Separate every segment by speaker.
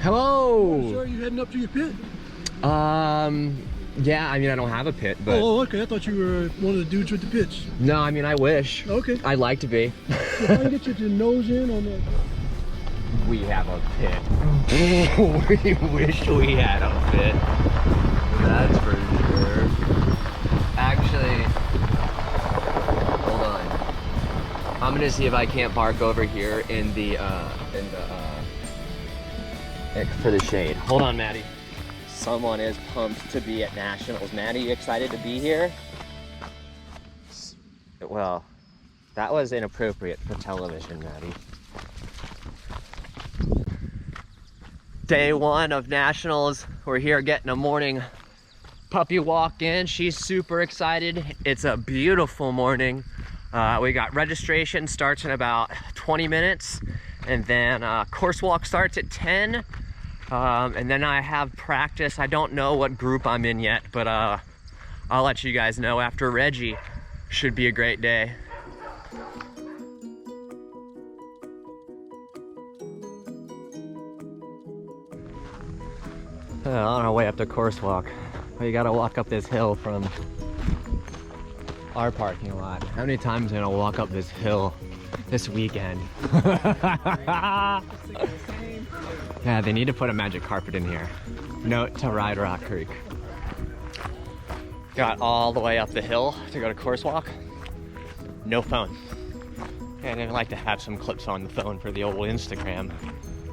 Speaker 1: Hello.
Speaker 2: Sir, you heading up to your pit?
Speaker 1: Yeah, I mean, I don't have a pit, but...
Speaker 2: Oh, okay. I thought you were one of the dudes with the pits.
Speaker 1: No, I mean, I wish.
Speaker 2: Okay.
Speaker 1: I'd like to be.
Speaker 2: So if I can get you to nose in on that.
Speaker 1: We have a pit. We wish we had a pit. That's for sure. Actually, hold on. I'm gonna see if I can't park over here in the for the shade. Hold on, Maddie. Someone is pumped to be at Nationals. Maddie, you excited to be here? Well, that was inappropriate for television, Maddie. Day one of Nationals. We're here getting a morning puppy walk in. She's super excited. It's a beautiful morning. We got registration starts in about 20 minutes, and then course walk starts at 10. And then I have practice. I don't know what group I'm in yet, but I'll let you guys know after Reggie. Should be a great day. On our way up to course walk, we gotta walk up this hill from our parking lot. How many times am I gonna walk up this hill this weekend? Yeah, they need to put a magic carpet in here. Note to ride Rock Creek. Got all the way up the hill to go to course walk. No phone. And I'd like to have some clips on the phone for the old Instagram.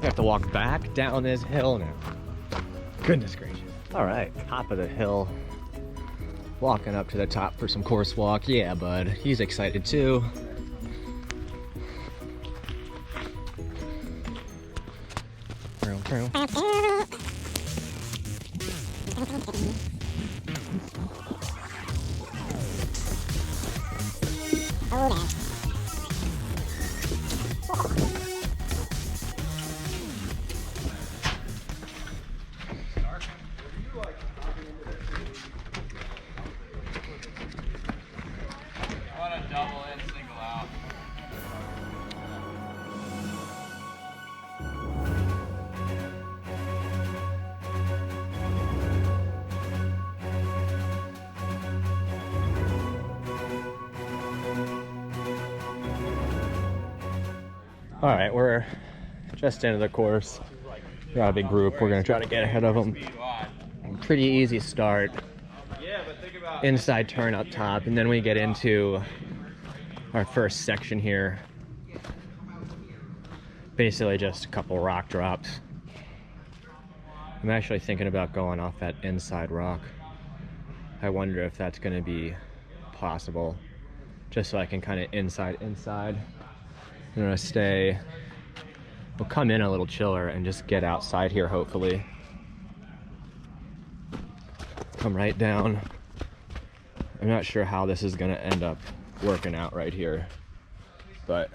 Speaker 1: We have to walk back down this hill now. Goodness gracious. All right, top of the hill. Walking up to the top for some course walk. Yeah, bud, he's excited too. All right, we're just into the course. We got a big group. We're gonna try to get ahead of them. Pretty easy start. Inside turn up top, and then we get into our first section here. Basically just a couple rock drops. I'm actually thinking about going off that inside rock. I wonder if that's gonna be possible, just so I can kind of inside. I'm gonna stay, we'll come in a little chiller and just get outside here, hopefully. Come right down. I'm not sure how this is gonna end up working out right here, but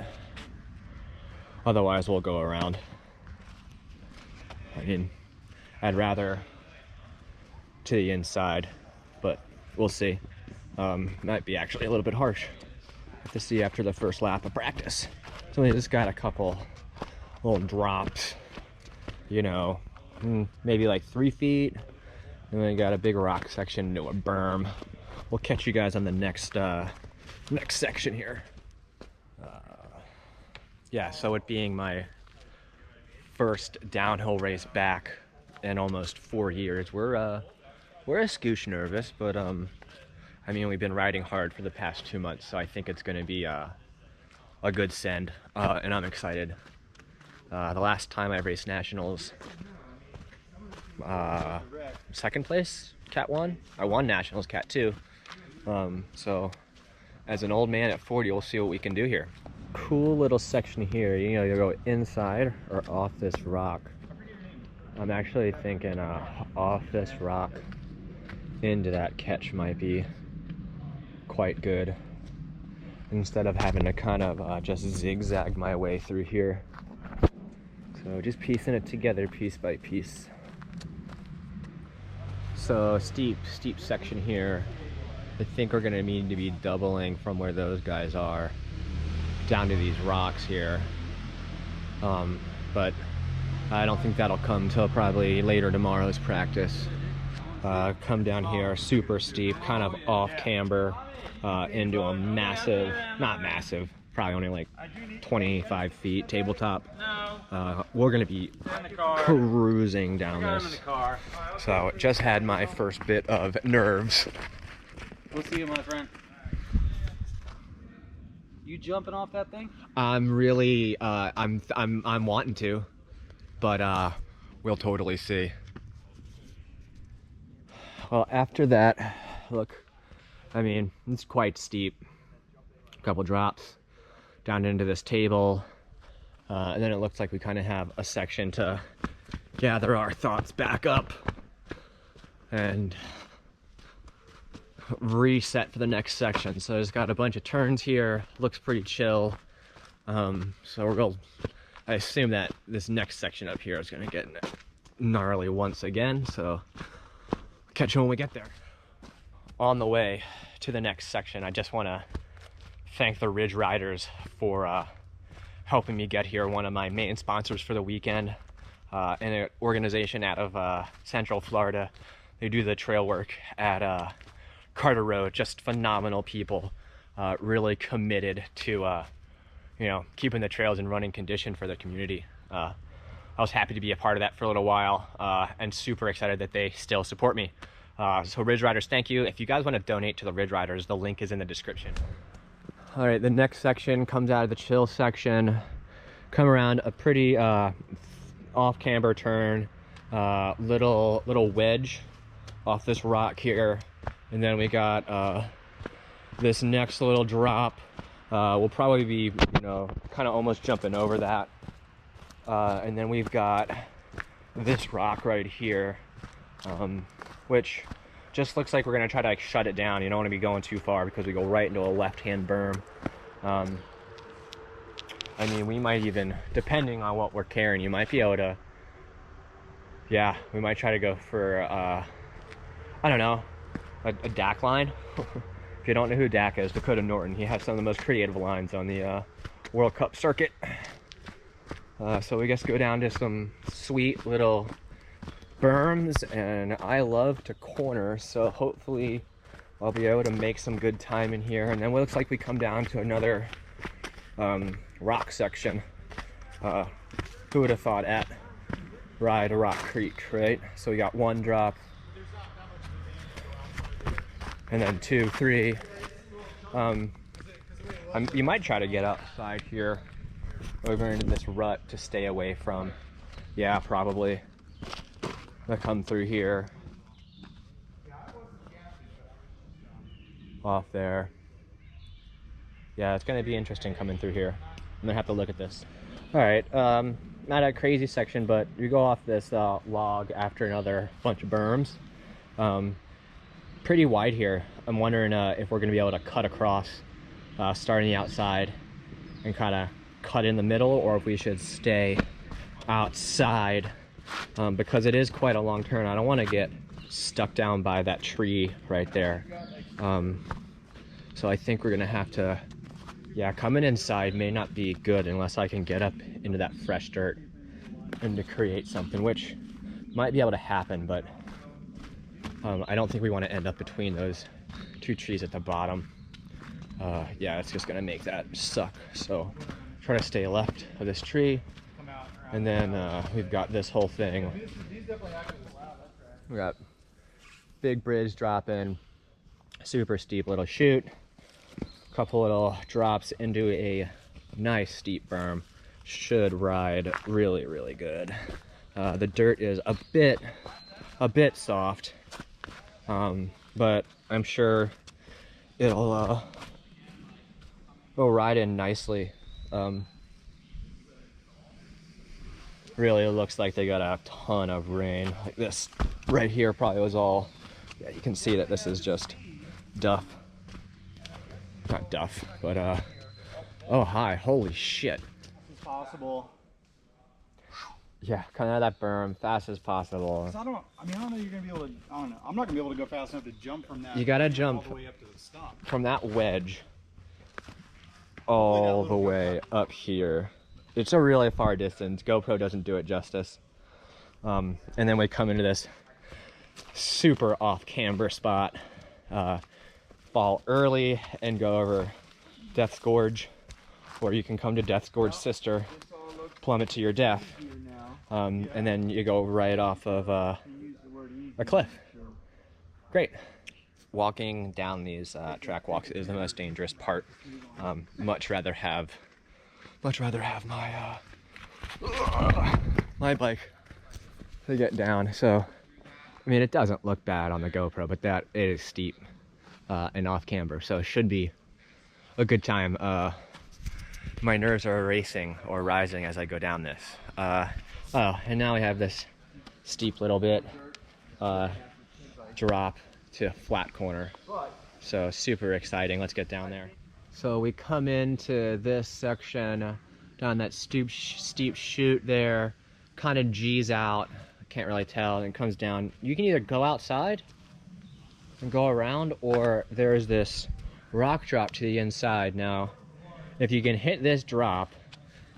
Speaker 1: otherwise we'll go around. I mean, I'd rather to the inside, but we'll see. Might be actually a little bit harsh. Have to see after the first lap of practice. So we just got a couple little drops, you know, maybe like 3 feet. And then we got a big rock section into a berm. We'll catch you guys on the next section here. Yeah, so it being my first downhill race back in almost 4 years, we're a scooch nervous, but I mean, we've been riding hard for the past 2 months, so I think it's going to be a good send, and I'm excited. The last time I raced Nationals, second place, cat1. I won Nationals, cat2. So as an old man at 40, we'll see what we can do here. Cool little section here. You know, you go inside or off this rock. I'm actually thinking off this rock into that catch might be quite good, instead of having to kind of just zigzag my way through here. So just piecing it together piece by piece. So steep section here. I think we're gonna need to be doubling from where those guys are down to these rocks here. But I don't think that'll come till probably later tomorrow's practice. Come down here, super steep, kind of off camber, into a massive, not massive, probably only like 25 feet tabletop. We're gonna be cruising down this. So just had my first bit of nerves.
Speaker 3: We'll see you, my friend. You jumping off that thing?
Speaker 1: I'm really, I'm wanting to, but we'll totally see. Well, after that, look, I mean, it's quite steep. A couple drops down into this table, and then it looks like we kind of have a section to gather our thoughts back up and reset for the next section. So it's got a bunch of turns here, looks pretty chill. So we're going, I assume that this next section up here is going to get gnarly once again, so catch you when we get there. On the way to the next section, I just want to thank the Ridge Riders for helping me get here. One of my main sponsors for the weekend, an organization out of Central Florida. They do the trail work at Carter Road. Just phenomenal people, really committed to you know, keeping the trails in running condition for the community. I was happy to be a part of that for a little while, and super excited that they still support me. So Ridge Riders, thank you. If you guys want to donate to the Ridge Riders, the link is in the description. All right, the next section comes out of the chill section, come around a pretty off camber turn, little wedge off this rock here, and then we got this next little drop. We'll probably be, you know, kind of almost jumping over that, and then we've got this rock right here, which just looks like we're gonna try to like shut it down. You don't want to be going too far because we go right into a left-hand berm. I mean, we might even, depending on what we're carrying, you might be able to, yeah, we might try to go for I don't know, a DAC line. If you don't know who DAC is, Dakota Norton, he has some of the most creative lines on the World Cup circuit. So we just go down to some sweet little berms, and I love to corner, so hopefully I'll be able to make some good time in here. And then it looks like we come down to another rock section. Who would have thought at Ride Rock Creek, right? So we got one drop, and then 2, 3. You might try to get outside here over into this rut to stay away from, yeah, probably. I'll come through here, off there. Yeah, it's gonna be interesting coming through here. I'm gonna have to look at this. All right, not a crazy section, but we go off this log after another bunch of berms. Pretty wide here. I'm wondering if we're gonna be able to cut across, starting the outside and kind of cut in the middle, or if we should stay outside, because it is quite a long turn. I don't want to get stuck down by that tree right there. So I think we're gonna have to, yeah, coming inside may not be good unless I can get up into that fresh dirt and to create something, which might be able to happen, but I don't think we want to end up between those two trees at the bottom. Yeah, it's just gonna make that suck. So try to stay left of this tree, and then we've got this whole thing. We got big bridge dropping, super steep little chute, couple little drops into a nice steep berm. Should ride really, really good. The dirt is a bit soft, but I'm sure it'll ride in nicely. Really, it looks like they got a ton of rain. Like this right here probably was all, yeah, you can see that this is just duff. Not duff, but oh hi, holy shit.
Speaker 3: This is possible.
Speaker 1: Yeah, coming out of that berm fast as possible.
Speaker 3: I don't know you're gonna be able to, I don't know. I'm not gonna be able to go fast enough to jump from that.
Speaker 1: You gotta jump
Speaker 3: all the way up to the stump.
Speaker 1: from that wedge all the way up here. it's a really far distance. GoPro doesn't do it justice. And then we come into this super off camber spot, fall early and go over Death's Gorge, or you can come to Death's Gorge Sister, plummet to your death, and then you go right off of a cliff. Great. Walking down these track walks is the most dangerous part. Much rather have my bike to get down. So, I mean, it doesn't look bad on the GoPro, but that it is steep and off camber, so it should be a good time. My nerves are racing or rising as I go down this. Oh, and now we have this steep little bit drop to a flat corner. So super exciting. Let's get down there. So we come into this section down that steep chute there, kind of G's out. I can't really tell, and it comes down. You can either go outside and go around, or there's this rock drop to the inside. Now, if you can hit this drop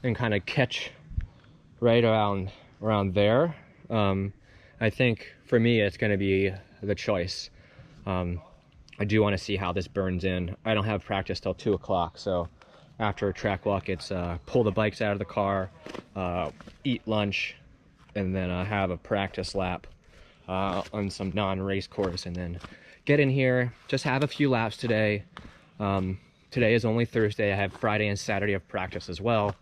Speaker 1: and kind of catch right around there, I think for me it's going to be the choice. I do want to see how this burns in. I don't have practice till 2 o'clock, so after a track walk, it's pull the bikes out of the car, eat lunch, and then have a practice lap on some non-race course, and then get in here, just have a few laps today. Today is only Thursday. I have Friday and Saturday of practice as well,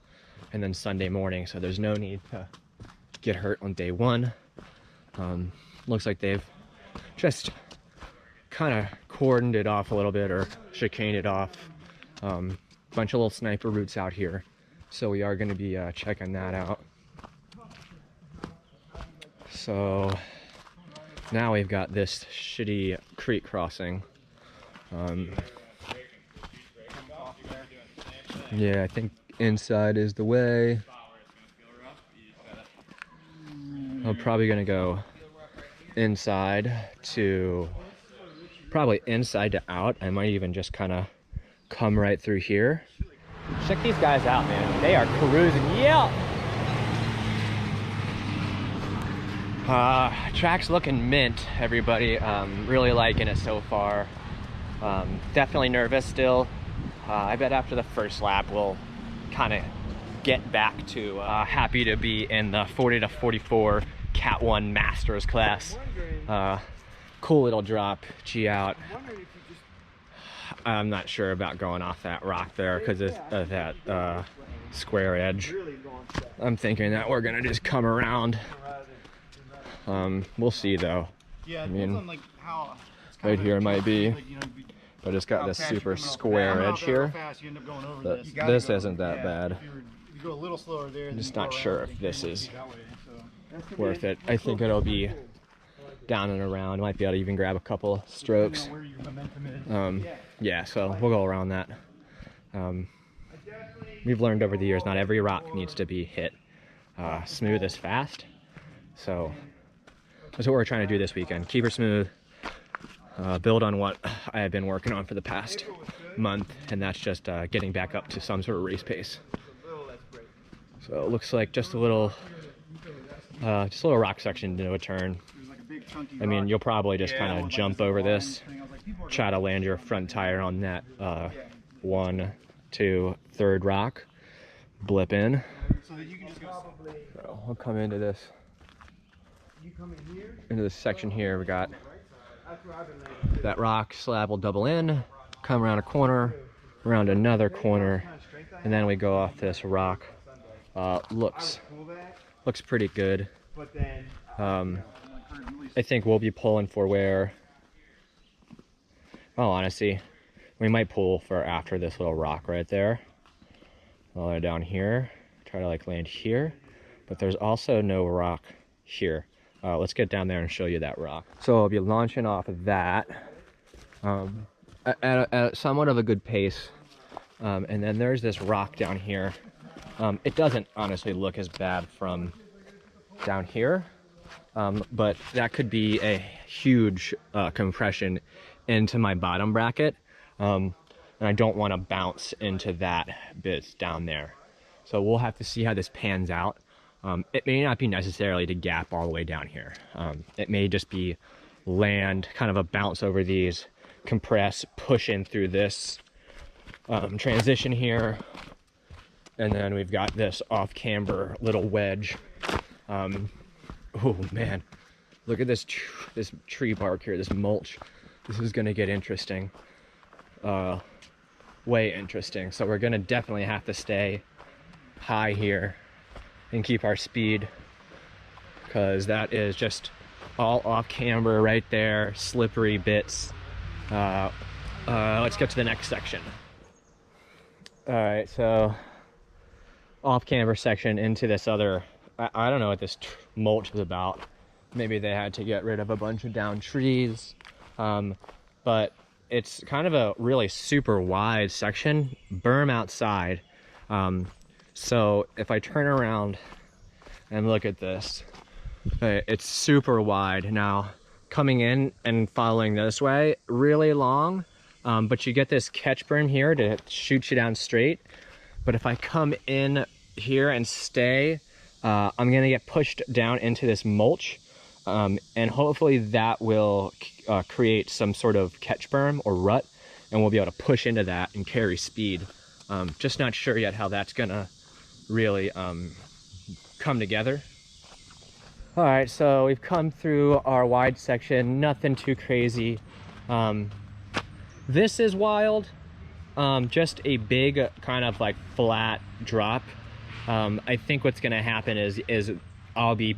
Speaker 1: and then Sunday morning, so there's no need to get hurt on day one. Looks like they've just kind of cordoned it off a little bit, or chicaned it off. Bunch of little sniper routes out here, so we are going to be checking that out. So now we've got this shitty creek crossing. Yeah, I think inside is the way. I'm probably gonna go inside to out. I might even just kind of come right through here. Check these guys out, man. They are cruising. Yeah. Track's looking mint, everybody. Really liking it so far. Definitely nervous still. I bet after the first lap we'll kind of get back to happy to be in the 40 to 44 Cat 1 Masters class. Cool little drop, G out. I'm not sure about going off that rock there because of that square edge. I'm thinking that we're gonna just come around. We'll see though.
Speaker 3: Yeah,
Speaker 1: I mean,
Speaker 3: like how
Speaker 1: right here might be, but it's got this super square edge here. But this isn't that bad.
Speaker 3: You go a little slower there.
Speaker 1: I'm just not sure if this is worth it. I think it'll be down and around. Might be able to even grab a couple strokes. Yeah, so we'll go around that. We've learned over the years not every rock needs to be hit smooth as fast. So that's what we're trying to do this weekend. Keep her smooth. Build on what I have been working on for the past month, and that's just getting back up to some sort of race pace. So it looks like just a little rock section to a turn. I mean, you'll probably just kind of jump over this, try to land your front tire on that 1, 2, 3rd rock, blip in. So we'll come into this section here. We got that rock slab will double in, come around a corner, around another corner, and then we go off this rock. Looks pretty good. I think we'll be pulling for where, well, honestly, we might pull for after this little rock right there. While they're down here, try to like land here, but there's also no rock here. Let's get down there and show you that rock. So I'll be launching off of that at somewhat of a good pace. And then there's this rock down here. It doesn't honestly look as bad from down here, but that could be a huge compression into my bottom bracket. And I don't want to bounce into that bit down there. So we'll have to see how this pans out. It may not be necessarily to gap all the way down here. It may just be land, kind of a bounce over these, compress, push in through this transition here, and then we've got this off-camber little wedge. Oh man, look at this tree bark here, this mulch. This is gonna get interesting, way interesting. So we're gonna definitely have to stay high here and keep our speed, because that is just all off-camber right there, slippery bits. Let's get to the next section. All right, so off-camber section into this other, I don't know what this mulch is about. Maybe they had to get rid of a bunch of downed trees, but it's kind of a really super wide section, berm outside. So if I turn around and look at this, it's super wide. Now, coming in and following this way, really long, but you get this catch berm here to shoot you down straight. But if I come in here and stay, I'm gonna get pushed down into this mulch, and hopefully that will create some sort of catch berm or rut, and we'll be able to push into that and carry speed. Just not sure yet how that's gonna really come together. All right, so we've come through our wide section, nothing too crazy. This is wild, just a big kind of like flat drop. I think what's gonna happen is I'll be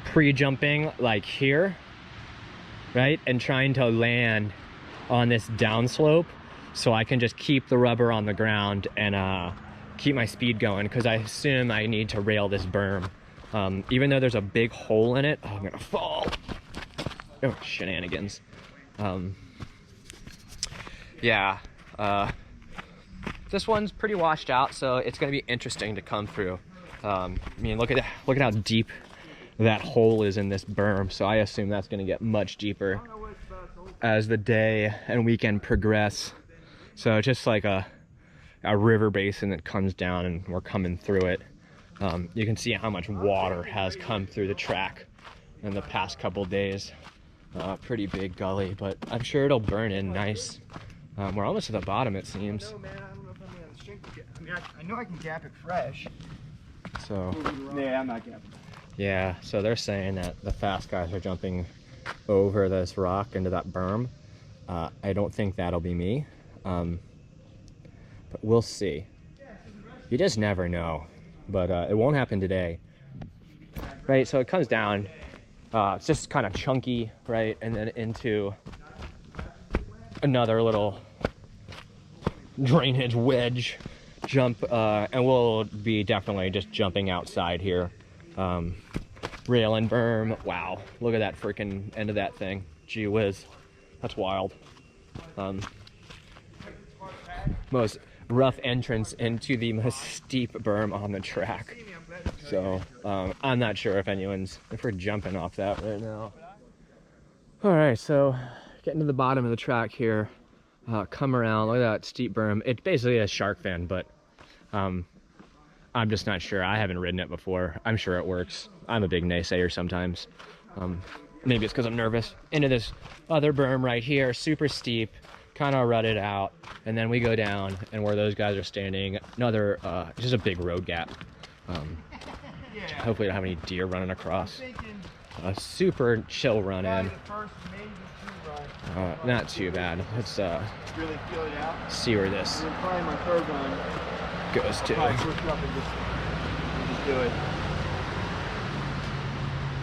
Speaker 1: pre-jumping like here, right? And trying to land on this downslope so I can just keep the rubber on the ground and keep my speed going, because I assume I need to rail this berm. Even though there's a big hole in it, oh, I'm gonna fall. Oh, shenanigans. Yeah, this one's pretty washed out, so it's gonna be interesting to come through. I mean, look at how deep that hole is in this berm. So I assume that's gonna get much deeper as the day and weekend progress. So just like a river basin that comes down, and we're coming through it. You can see how much water has come through the track in the past couple days. Pretty big gully, but I'm sure it'll burn in nice. We're almost at the bottom, it seems.
Speaker 3: No, man, I don't know if I'm on the strength to get. I mean, I know I can gap it fresh.
Speaker 1: So
Speaker 3: Yeah, I'm not gapping.
Speaker 1: yeah, so they're saying that the fast guys are jumping over this rock into that berm. I don't think that'll be me, but we'll see. You just never know, but it won't happen today. Right, so it comes down, it's just kind of chunky, right, and then into another little drainage wedge jump, and we'll be definitely just jumping outside here. Rail and berm. Wow, look at that freaking end of that thing. Gee whiz, that's wild. Most rough entrance into the most steep berm on the track. So I'm not sure if we're jumping off that right now. All right, so getting to the bottom of the track here. Come around, look at that steep berm. It's basically a shark fin, but I'm just not sure. I haven't ridden it before. I'm sure it works. I'm a big naysayer sometimes. Maybe it's because I'm nervous. Into this other berm right here, super steep, kind of rutted out, and then we go down, and where those guys are standing, another just a big road gap. Hopefully I don't have any deer running across. A super chill run in. Not too bad. Let's
Speaker 3: Really feel it out.
Speaker 1: see where this
Speaker 3: And then probably my third run.
Speaker 1: goes to.
Speaker 3: Probably push up and just do it.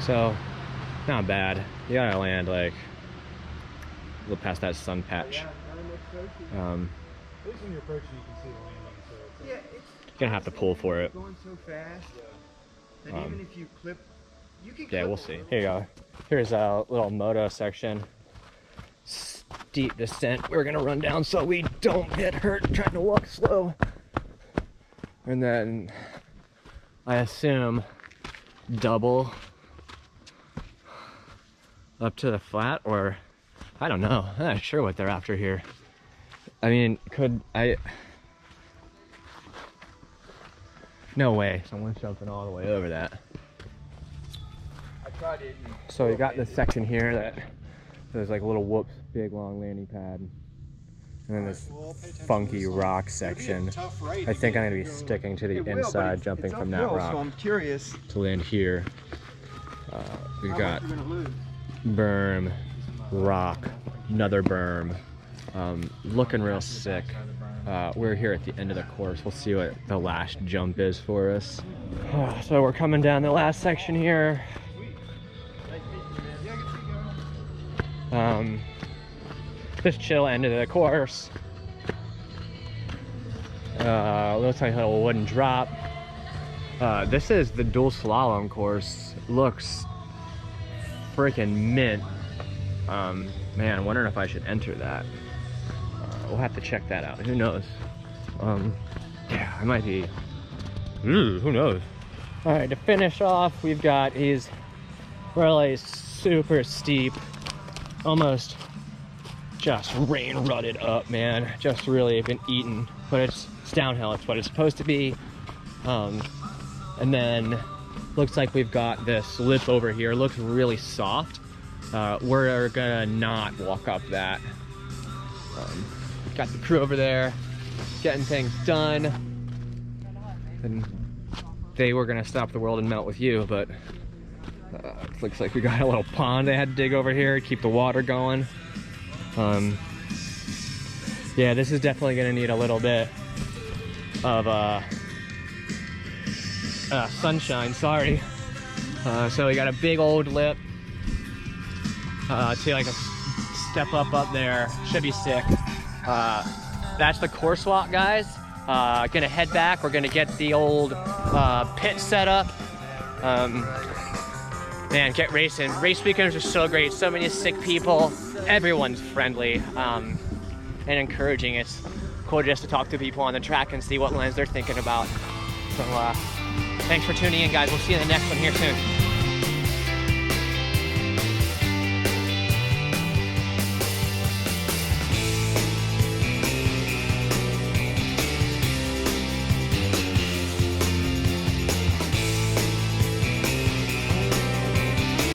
Speaker 1: So, not bad. You gotta land like a little past that sun patch.
Speaker 3: At least when you're approaching, you can see the landing. So it's yeah, it's
Speaker 1: Gonna have to pull for it.
Speaker 3: going so fast that even if you clip, you can.
Speaker 1: Yeah,
Speaker 3: clip
Speaker 1: we'll see. Here you go. Here's a little moto section. Steep descent. We're gonna run down so we don't get hurt trying to walk slow. And then I assume double up to the flat, or I don't know. I'm not sure what they're after here. I mean, could I? No way, someone's jumping all the way over that. So we got this section here that there's like a little whoops, big long landing pad. And then this funky rock section. I think I'm gonna be sticking to the inside, jumping from that rock
Speaker 4: so I'm curious
Speaker 1: to land here. We've got berm, rock, another berm. Looking real sick. We're here at the end of the course. We'll see what the last jump is for us. So we're coming down the last section here. Just chill end of the course. Looks like a little wooden drop. This is the dual slalom course. Looks freaking mint. Man, I'm wondering if I should enter that. We'll have to check that out. Who knows? Yeah, I might be. Ooh, who knows? All right, to finish off, we've got these really super steep, almost just rain rutted up, man. Just really been eaten, but it's downhill. It's what it's supposed to be. And then looks like we've got this lip over here. Looks really soft. We're gonna not walk up that. Got the crew over there getting things done. And they were gonna stop the world and melt with you, but it looks like we got a little pond they had to dig over here to keep the water going. Yeah, this is definitely gonna need a little bit of sunshine, sorry. So we got a big old lip to like a step up there. Should be sick. That's the course walk, guys. Gonna head back. We're gonna get the old pit set up. Man, get racing. Race weekends are so great. So many sick people. Everyone's friendly and encouraging. It's cool just to talk to people on the track and see what lines they're thinking about. So thanks for tuning in, guys. We'll see you in the next one here soon.